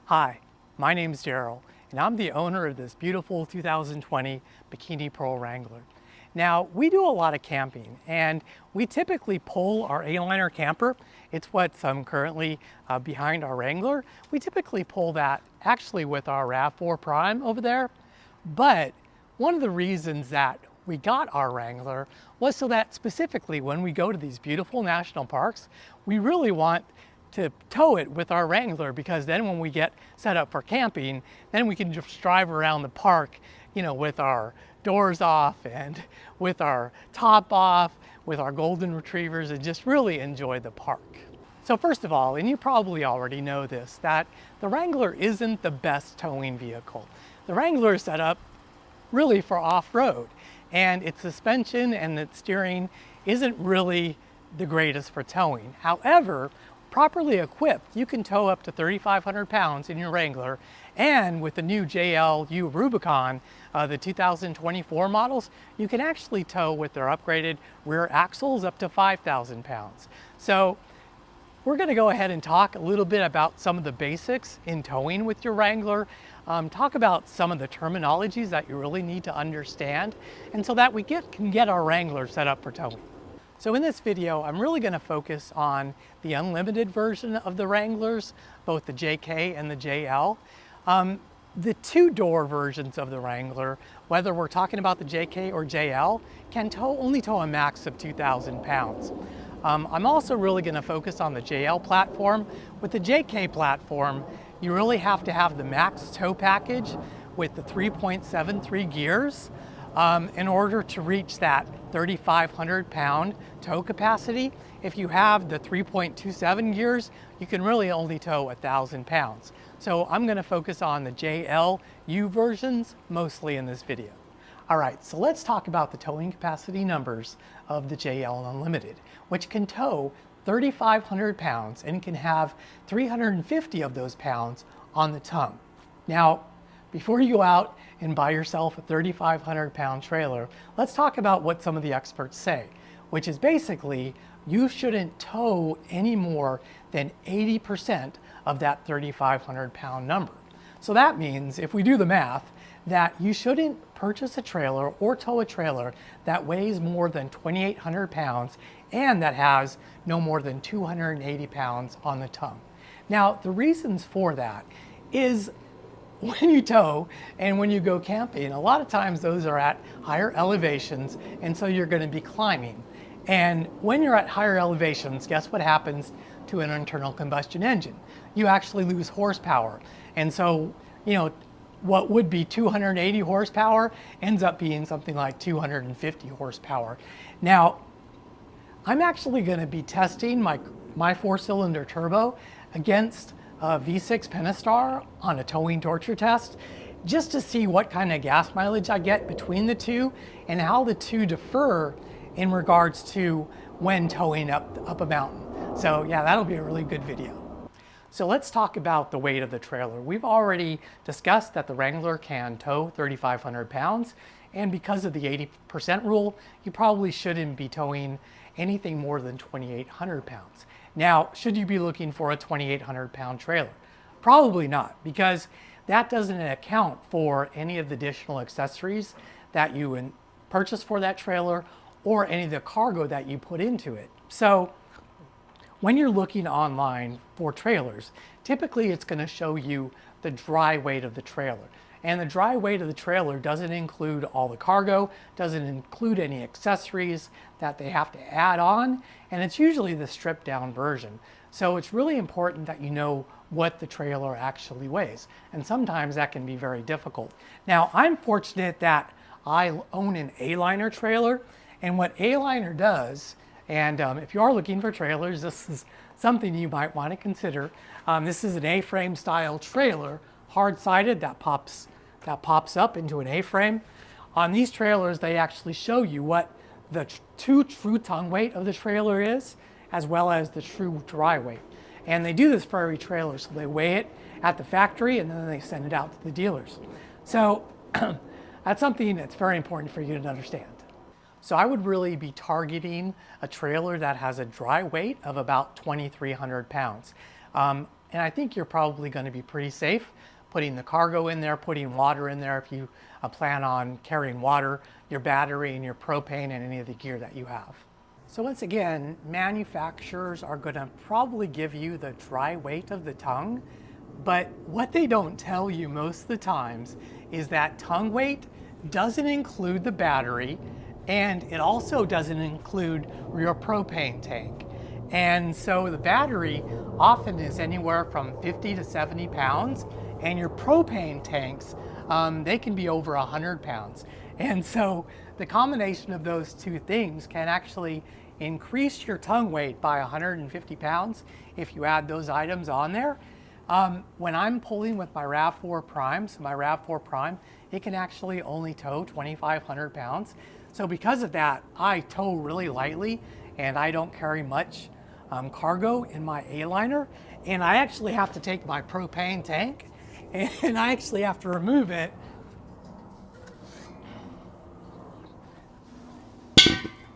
Hi, my name is Daryl, and I'm the owner of this beautiful 2020 Bikini Pearl Wrangler. Now, we do a lot of camping, and we typically pull our A-liner camper. It's what's currently behind our Wrangler. We typically pull that actually with our RAV4 Prime over there, but one of the reasons that we got our Wrangler was so that specifically when we go to these beautiful national parks, we really want to tow it with our Wrangler, because then when we get set up for camping, then we can just drive around the park, with our doors off and with our top off, with our golden retrievers, and just really enjoy the park. So first of all, and you probably already know this, that the Wrangler isn't the best towing vehicle. The Wrangler is set up really for off-road, and its suspension and its steering isn't really the greatest for towing. However, properly equipped, you can tow up to 3,500 pounds in your Wrangler, and with the new JLU Rubicon, the 2024 models, you can actually tow with their upgraded rear axles up to 5,000 pounds. So we're going to go ahead and talk a little bit about some of the basics in towing with your Wrangler, talk about some of the terminologies that you really need to understand, and so that we can get our Wrangler set up for towing. So in this video, I'm really going to focus on the unlimited version of the Wranglers, both the JK and the JL. The two-door versions of the Wrangler, whether we're talking about the JK or JL, can only tow a max of 2,000 pounds. I'm also really going to focus on the JL platform. With the JK platform, you really have to have the max tow package with the 3.73 gears in order to reach that 3,500 pound tow capacity. If you have the 3.27 gears, you can really only tow 1,000 pounds. So I'm going to focus on the JLU versions mostly in this video. All right, so let's talk about the towing capacity numbers of the JL Unlimited, which can tow 3,500 pounds and can have 350 of those pounds on the tongue. Now, before you go out and buy yourself a 3,500 pound trailer, let's talk about what some of the experts say, which is basically you shouldn't tow any more than 80% of that 3,500 pound number. So that means, if we do the math, that you shouldn't purchase a trailer or tow a trailer that weighs more than 2,800 pounds and that has no more than 280 pounds on the tongue. Now, the reasons for that is when you tow and when you go camping, a lot of times those are at higher elevations, and so you're going to be climbing. And when you're at higher elevations, guess what happens to an internal combustion engine? You actually lose horsepower. And so, what would be 280 horsepower ends up being something like 250 horsepower. Now, I'm actually going to be testing my four-cylinder turbo against V6 Pentastar on a towing torture test, just to see what kind of gas mileage I get between the two and how the two differ in regards to when towing up a mountain. So yeah, that'll be a really good video. So let's talk about the weight of the trailer. We've already discussed that the Wrangler can tow 3,500 pounds, and because of the 80% rule, you probably shouldn't be towing anything more than 2,800 pounds. Now, should you be looking for a 2,800 pound trailer? Probably not, because that doesn't account for any of the additional accessories that you purchase for that trailer or any of the cargo that you put into it. So when you're looking online for trailers, typically it's going to show you the dry weight of the trailer. And the dry weight of the trailer doesn't include all the cargo, doesn't include any accessories that they have to add on, and it's usually the stripped down version. So it's really important that you know what the trailer actually weighs, and sometimes that can be very difficult. Now, I'm fortunate that I own an A-liner trailer, and what A-liner does, and if you are looking for trailers, this is something you might want to consider. This is an A-frame style trailer, hard-sided, that pops up into an A-frame. On these trailers, they actually show you what the true tongue weight of the trailer is, as well as the true dry weight. And they do this for every trailer, so they weigh it at the factory and then they send it out to the dealers. So that's something that's very important for you to understand. So I would really be targeting a trailer that has a dry weight of about 2,300 pounds. And I think you're probably going to be pretty safe putting the cargo in there, putting water in there if you plan on carrying water, your battery and your propane and any of the gear that you have. So once again, manufacturers are going to probably give you the dry weight of the tongue, but what they don't tell you most of the times is that tongue weight doesn't include the battery, and it also doesn't include your propane tank. And so the battery often is anywhere from 50 to 70 pounds, and your propane tanks, they can be over 100 pounds. And so the combination of those two things can actually increase your tongue weight by 150 pounds if you add those items on there. When I'm pulling with my RAV4 Prime, so my RAV4 Prime, it can actually only tow 2,500 pounds. So because of that, I tow really lightly and I don't carry much cargo in my A-liner. And I actually have to take my propane tank and I actually have to remove it.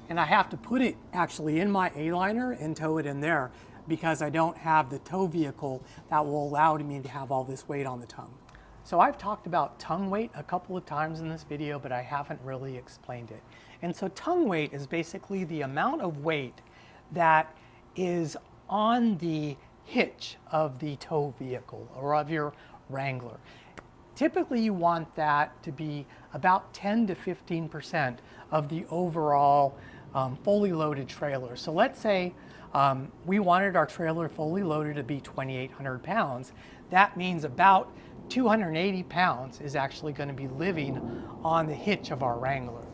And I have to put it actually in my A-liner and tow it in there because I don't have the tow vehicle that will allow me to have all this weight on the tongue. So I've talked about tongue weight a couple of times in this video, but I haven't really explained it. And so tongue weight is basically the amount of weight that is on the hitch of the tow vehicle or of your Wrangler. Typically you want that to be about 10 to 15% of the overall fully loaded trailer. So let's say we wanted our trailer fully loaded to be 2,800 pounds. That means about 280 pounds is actually going to be living on the hitch of our Wrangler.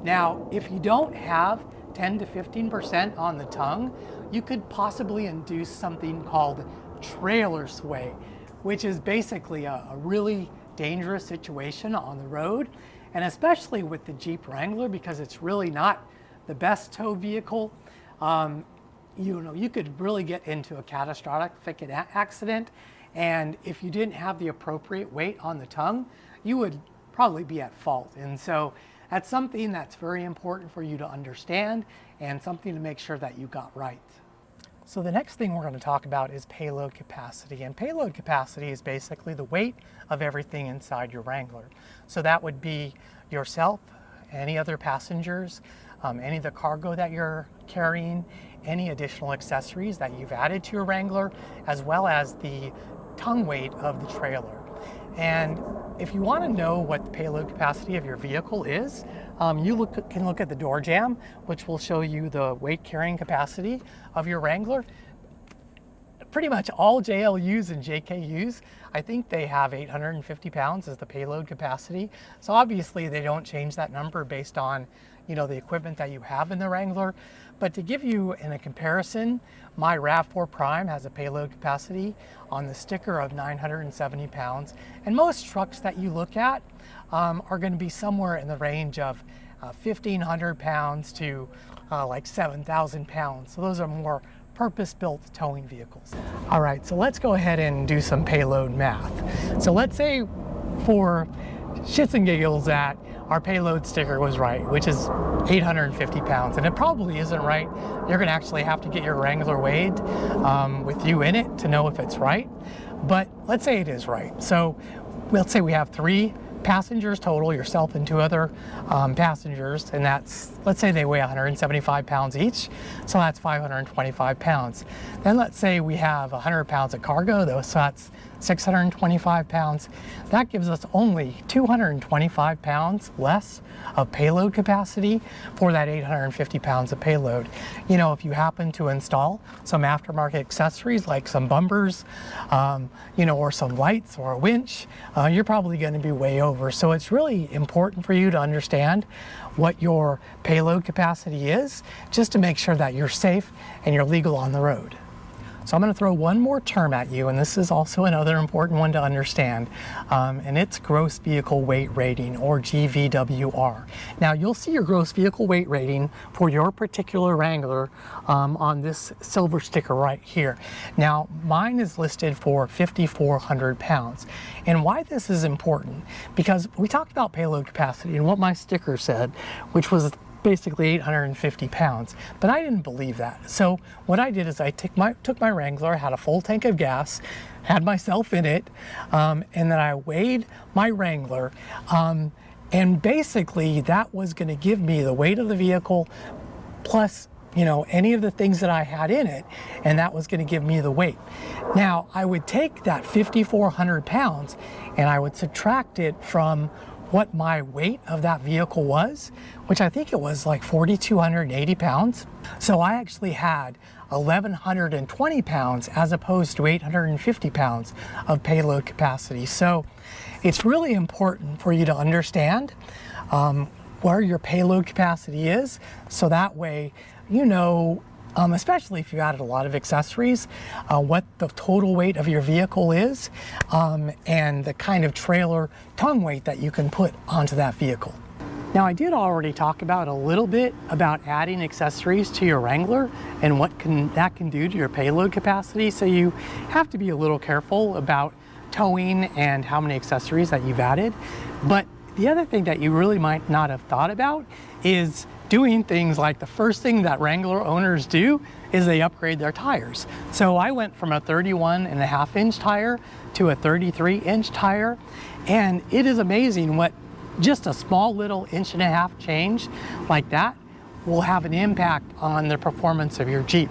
Now, if you don't have 10 to 15% on the tongue, you could possibly induce something called trailer sway, which is basically a really dangerous situation on the road, and especially with the Jeep Wrangler because it's really not the best tow vehicle. You could really get into a catastrophic accident, and if you didn't have the appropriate weight on the tongue, you would probably be at fault. And so that's something that's very important for you to understand and something to make sure that you got right. So the next thing we're going to talk about is payload capacity. And payload capacity is basically the weight of everything inside your Wrangler. So that would be yourself, any other passengers, any of the cargo that you're carrying, any additional accessories that you've added to your Wrangler, as well as the tongue weight of the trailer. And if you want to know what the payload capacity of your vehicle is, you can look at the door jamb, which will show you the weight carrying capacity of your Wrangler. Pretty much all JLUs and JKUs, I think they have 850 pounds as the payload capacity. So obviously they don't change that number based on the equipment that you have in the Wrangler. But to give you in a comparison, my RAV4 Prime has a payload capacity on the sticker of 970 pounds. And most trucks that you look at are going to be somewhere in the range of 1,500 pounds to like 7,000 pounds. So those are more purpose-built towing vehicles. All right, so let's go ahead and do some payload math. So let's say for shits and giggles that our payload sticker was right, which is 850 pounds, and it probably isn't right. You're gonna actually have to get your Wrangler weighed with you in it to know if it's right, but let's say it is right. So let's say we have 3 passengers total, yourself and 2 other passengers, and let's say they weigh 175 pounds each, so that's 525 pounds. Then let's say we have 100 pounds of cargo, though, so that's 625 pounds. That gives us only 225 pounds less of payload capacity for that 850 pounds of payload. If you happen to install some aftermarket accessories like some bumpers, or some lights or a winch, you're probably going to be way over. So it's really important for you to understand what your payload capacity is, just to make sure that you're safe and you're legal on the road. So I'm going to throw one more term at you, and this is also another important one to understand, and it's gross vehicle weight rating, or GVWR. Now you'll see your gross vehicle weight rating for your particular Wrangler on this silver sticker right here. Now mine is listed for 5,400 pounds. And why this is important, because we talked about payload capacity and what my sticker said, which was basically 850 pounds, but I didn't believe that. So what I did is I took my Wrangler, had a full tank of gas, had myself in it, and then I weighed my Wrangler, and basically that was going to give me the weight of the vehicle plus, you know, any of the things that I had in it, and that was going to give me the weight. Now, I would take that 5,400 pounds and I would subtract it from what my weight of that vehicle was, which I think it was like 4,280 pounds. So I actually had 1,120 pounds as opposed to 850 pounds of payload capacity. So it's really important for you to understand where your payload capacity is, so that way you know, especially if you added a lot of accessories, what the total weight of your vehicle is, and the kind of trailer tongue weight that you can put onto that vehicle. Now, I did already talk about a little bit about adding accessories to your Wrangler and what that can do to your payload capacity, so you have to be a little careful about towing and how many accessories that you've added. But the other thing that you really might not have thought about is doing things like the first thing that Wrangler owners do is they upgrade their tires. So I went from a 31.5-inch tire to a 33-inch tire, and it is amazing what just a small little 1.5 inch change like that will have an impact on the performance of your Jeep.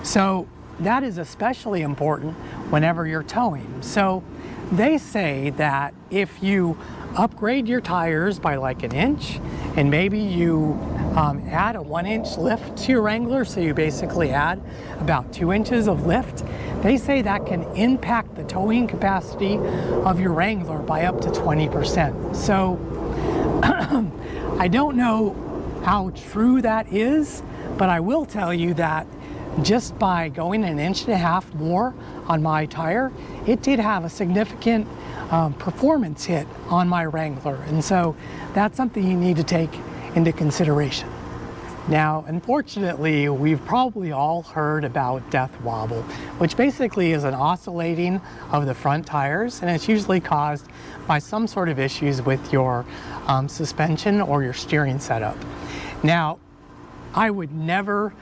So that is especially important whenever you're towing. So they say that if you upgrade your tires by like 1 inch, and maybe you add a 1-inch lift to your Wrangler, so you basically add about 2 inches of lift, they say that can impact the towing capacity of your Wrangler by up to 20%. So I don't know how true that is, but I will tell you that just by going 1.5 inches more on my tire, it did have a significant performance hit on my Wrangler. And so that's something you need to take into consideration. Now, unfortunately, we've probably all heard about death wobble, which basically is an oscillating of the front tires, and it's usually caused by some sort of issues with your suspension or your steering setup. Now, I would never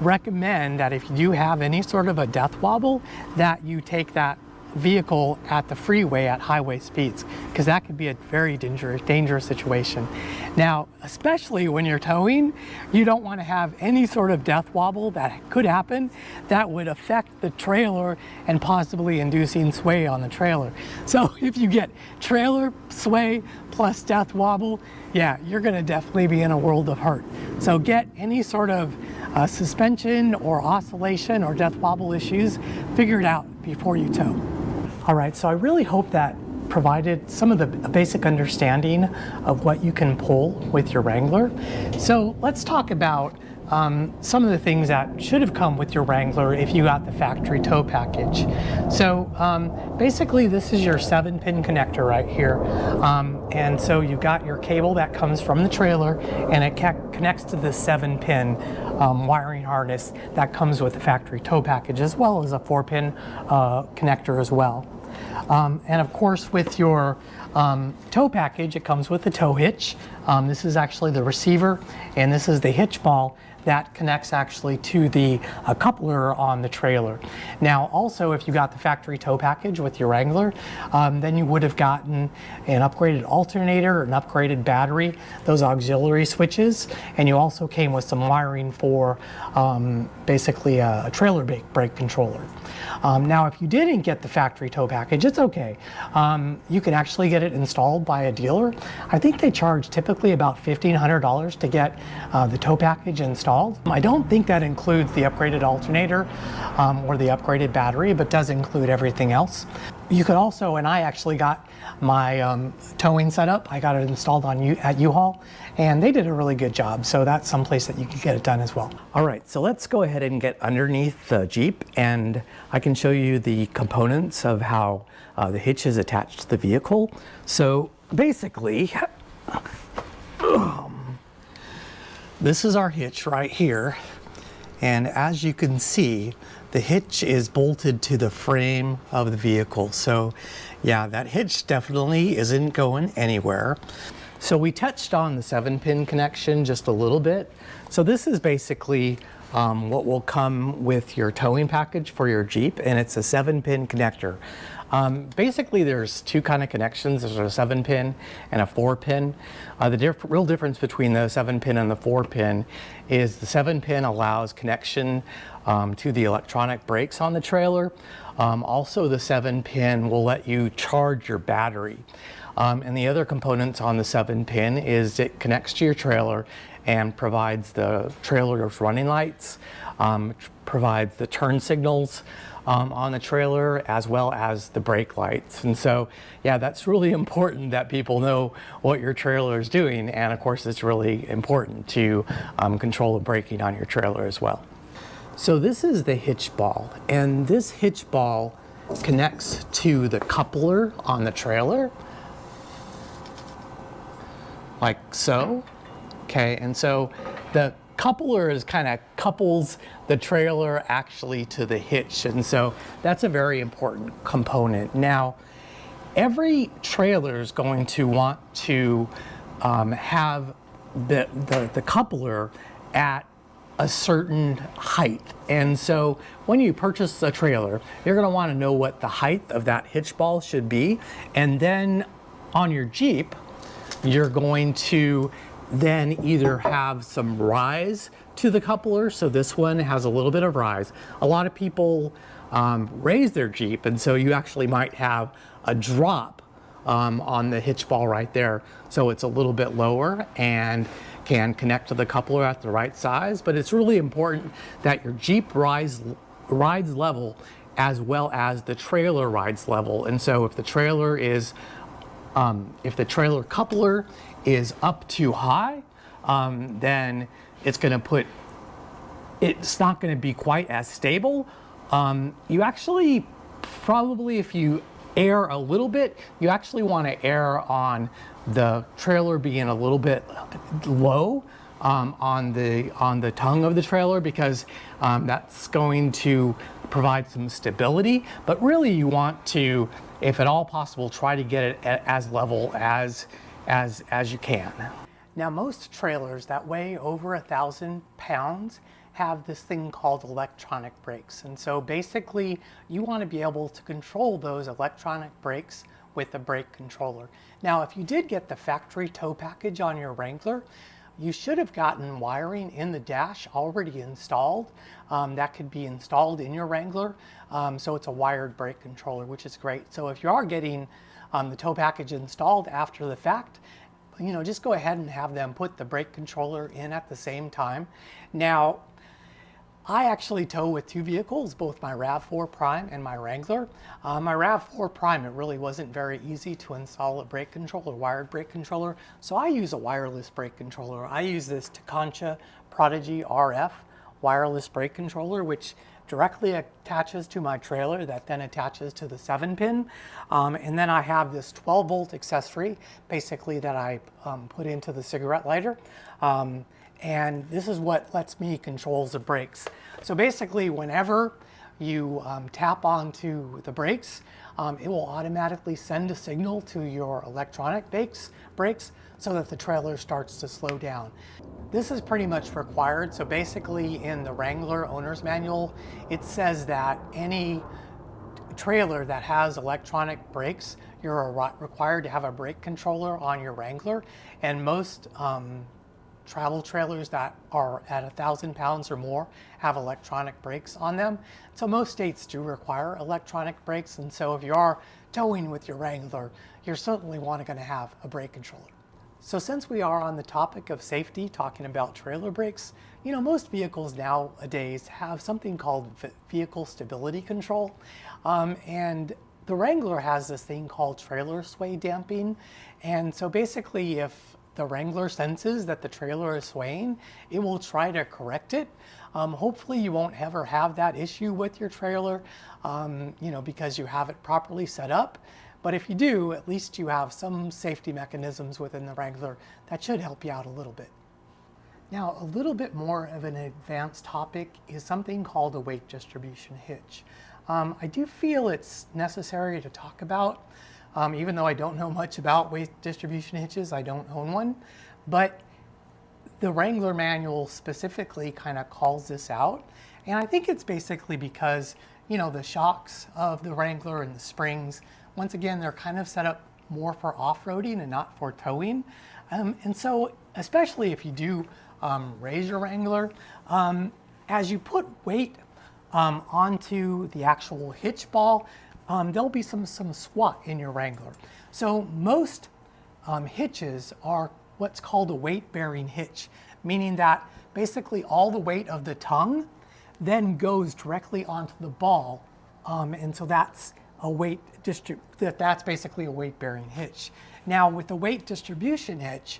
recommend that if you do have any sort of a death wobble, that you take that vehicle at the freeway at highway speeds, because that could be a very dangerous situation. Now, especially when you're towing, you don't want to have any sort of death wobble that could happen that would affect the trailer and possibly inducing sway on the trailer. So if you get trailer sway plus death wobble, yeah, you're going to definitely be in a world of hurt. So get any sort of suspension or oscillation or death wobble issues figured out before you tow. All right, so I really hope that provided some of the basic understanding of what you can pull with your Wrangler. So let's talk about some of the things that should have come with your Wrangler if you got the factory tow package. So basically this is your 7-pin connector right here. And so you've got your cable that comes from the trailer, and it connects to the 7-pin wiring harness that comes with the factory tow package, as well as a 4-pin connector as well. And of course, with your tow package, it comes with the tow hitch. This is actually the receiver, and this is the hitch ball that connects actually to the coupler on the trailer. Now, also, if you got the factory tow package with your Wrangler, then you would have gotten an upgraded alternator, an upgraded battery, those auxiliary switches, and you also came with some wiring for basically a trailer brake controller. Now, if you didn't get the factory tow package, it's okay. You can actually get it installed by a dealer. I think they charge typically about $1,500 to get the tow package installed. I don't think that includes the upgraded alternator or the upgraded battery, but does include everything else. You could also, and I actually got my towing set up, I got it installed at U-Haul, and they did a really good job. So that's someplace that you can get it done as well. All right, so let's go ahead and get underneath the Jeep, and I can show you the components of how the hitch is attached to the vehicle. So basically, this is our hitch right here. And as you can see, the hitch is bolted to the frame of the vehicle. So yeah, that hitch definitely isn't going anywhere. So we touched on the 7-pin connection just a little bit. So this is basically what will come with your towing package for your Jeep, and it's a 7-pin connector. Basically, there's two kind of connections. There's a 7-pin and a 4-pin. The real difference between the 7-pin and the 4-pin is the 7-pin allows connection to the electronic brakes on the trailer. Also, the 7-pin will let you charge your battery. And the other components on the 7-pin is it connects to your trailer and provides the trailer's running lights, provides the turn signals on the trailer, as well as the brake lights. And so, yeah, that's really important that people know what your trailer is doing. And of course, it's really important to control the braking on your trailer as well. So this is the hitch ball, and this hitch ball connects to the coupler on the trailer, like so. Okay, and so the coupler is kind of couples the trailer actually to the hitch, and so that's a very important component. Now, every trailer is going to want to have the coupler at a certain height, and so when you purchase a trailer, you're going to want to know what the height of that hitch ball should be, and then on your Jeep, you're going to then either have some rise to the coupler. So this one has a little bit of rise. A lot of people raise their Jeep, and so you actually might have a drop on the hitch ball right there. So it's a little bit lower and can connect to the coupler at the right size. But it's really important that your Jeep rides level as well as the trailer rides level. And so if the trailer is if the trailer coupler is up too high, then it's not going to be quite as stable. You actually probably, if you err a little bit, you actually want to err on the trailer being a little bit low on the tongue of the trailer, because that's going to provide some stability. But really, you want to, if at all possible, try to get it as level as you can. Now, most trailers that weigh over 1,000 pounds have this thing called electronic brakes. And so basically, you want to be able to control those electronic brakes with the brake controller. Now, if you did get the factory tow package on your Wrangler, you should have gotten wiring in the dash already installed. That could be installed in your Wrangler. So it's a wired brake controller, which is great. So if you are getting the tow package installed after the fact, just go ahead and have them put the brake controller in at the same time. Now, I actually tow with two vehicles, both my RAV4 Prime and my Wrangler. My RAV4 Prime, it really wasn't very easy to install a brake controller, wired brake controller, so I use a wireless brake controller. I use this Takancha Prodigy RF wireless brake controller, which directly attaches to my trailer, that then attaches to the 7-pin. And then I have this 12-volt accessory, basically, that I put into the cigarette lighter. And this is what lets me control the brakes. So basically, whenever you tap onto the brakes, it will automatically send a signal to your electronic brakes so that the trailer starts to slow down. This is pretty much required. So basically, in the Wrangler owner's manual, it says that any trailer that has electronic brakes, you're required to have a brake controller on your Wrangler. And most travel trailers that are at 1,000 pounds or more have electronic brakes on them. So most states do require electronic brakes, and so if you are towing with your Wrangler, you're certainly going to have a brake controller. So since we are on the topic of safety, talking about trailer brakes, most vehicles nowadays have something called vehicle stability control, and the Wrangler has this thing called trailer sway damping. And so basically, if the Wrangler senses that the trailer is swaying, it will try to correct it. Hopefully you won't ever have that issue with your trailer, because you have it properly set up. But if you do, at least you have some safety mechanisms within the Wrangler that should help you out a little bit. Now, a little bit more of an advanced topic is something called a weight distribution hitch. I do feel it's necessary to talk about. Even though I don't know much about weight distribution hitches, I don't own one, but The Wrangler manual specifically kind of calls this out. And I think it's basically because, you know, the shocks of the Wrangler and the springs, once again, they're kind of set up more for off-roading and not for towing. And so, especially if you do raise your Wrangler, as you put weight onto the actual hitch ball, there'll be some squat in your Wrangler. So most hitches are what's called a weight-bearing hitch, meaning that basically all the weight of the tongue then goes directly onto the ball, and so that's a weight that's basically a weight-bearing hitch. Now with the weight distribution hitch,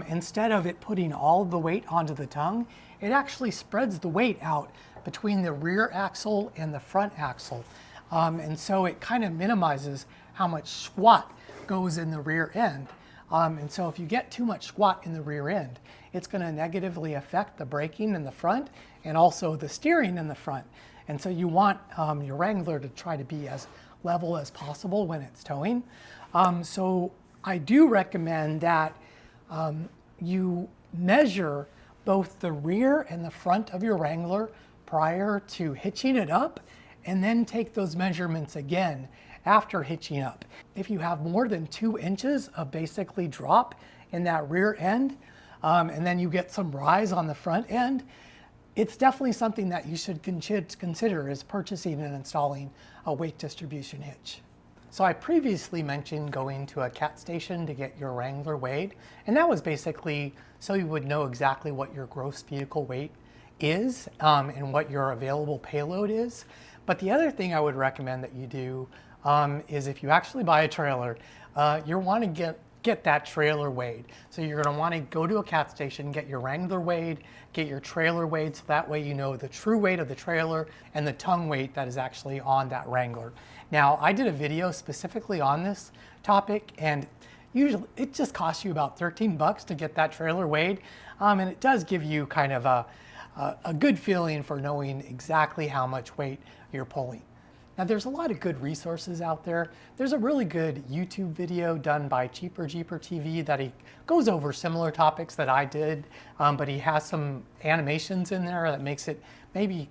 instead of it putting all the weight onto the tongue, it actually spreads the weight out between the rear axle and the front axle. And so it kind of minimizes how much squat goes in the rear end. And so if you get too much squat in the rear end, it's going to negatively affect the braking in the front and also the steering in the front. And so you want your Wrangler to try to be as level as possible when it's towing. So I do recommend that you measure both the rear and the front of your Wrangler prior to hitching it up, and then take those measurements again after hitching up. If you have more than 2 inches of basically drop in that rear end, and then you get some rise on the front end, it's definitely something that you should consider as purchasing and installing a weight distribution hitch. So I previously mentioned going to a CAT station to get your Wrangler weighed, and that was basically so you would know exactly what your gross vehicle weight is and what your available payload is. But the other thing I would recommend that you do is if you actually buy a trailer, you want to get that trailer weighed. So you're going to want to go to a CAT station, get your Wrangler weighed, get your trailer weighed, so that way you know the true weight of the trailer and the tongue weight that is actually on that Wrangler. Now, I did a video specifically on this topic, and usually it just costs you about 13 bucks to get that trailer weighed, and it does give you kind of a good feeling for knowing exactly how much weight you're pulling. Now there's a lot of good resources out there. There's a really good YouTube video done by Cheaper Jeeper TV that he goes over similar topics that I did, but he has some animations in there that makes it maybe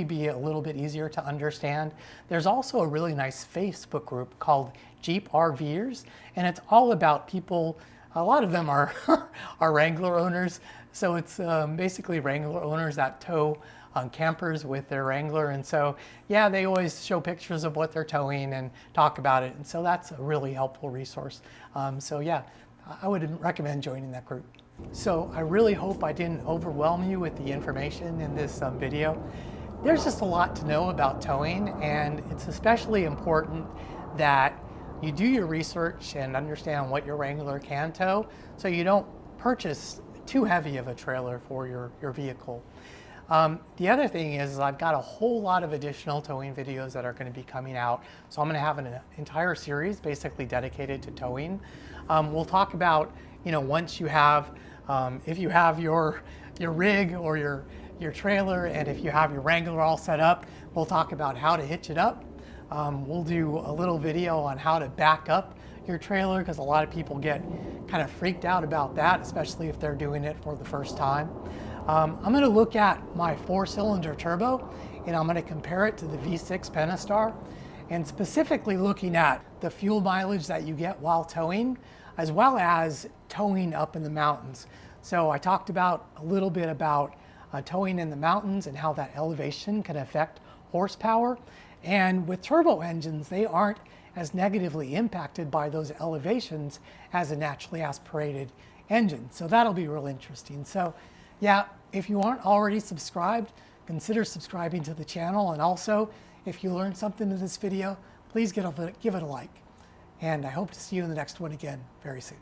be a little bit easier to understand. There's also a really nice Facebook group called Jeep RVers, and it's all about people, a lot of them are Wrangler owners, so it's basically Wrangler owners that tow campers with their Wrangler, and so yeah, they always show pictures of what they're towing and talk about it, and so that's a really helpful resource. So yeah, I would recommend joining that group. So I really hope I didn't overwhelm you with the information in this video. There's just a lot to know about towing, and it's especially important that you do your research and understand what your Wrangler can tow, so you don't purchase too heavy of a trailer for your vehicle. The other thing is I've got a whole lot of additional towing videos that are going to be coming out. So I'm going to have an entire series basically dedicated to towing. We'll talk about, you know, once you have, if you have your rig or your trailer, and if you have your Wrangler all set up, we'll talk about how to hitch it up. We'll do a little video on how to back up your trailer, because a lot of people get kind of freaked out about that, especially if they're doing it for the first time. I'm going to look at my 4-cylinder turbo, and I'm going to compare it to the V6 Pentastar, and specifically looking at the fuel mileage that you get while towing, as well as towing up in the mountains. So I talked about a little bit about towing in the mountains and how that elevation can affect horsepower. And with turbo engines, they aren't as negatively impacted by those elevations as a naturally aspirated engine. So that'll be real interesting. So yeah, if you aren't already subscribed, consider subscribing to the channel. And also, if you learned something in this video, please give it a like. And I hope to see you in the next one again very soon.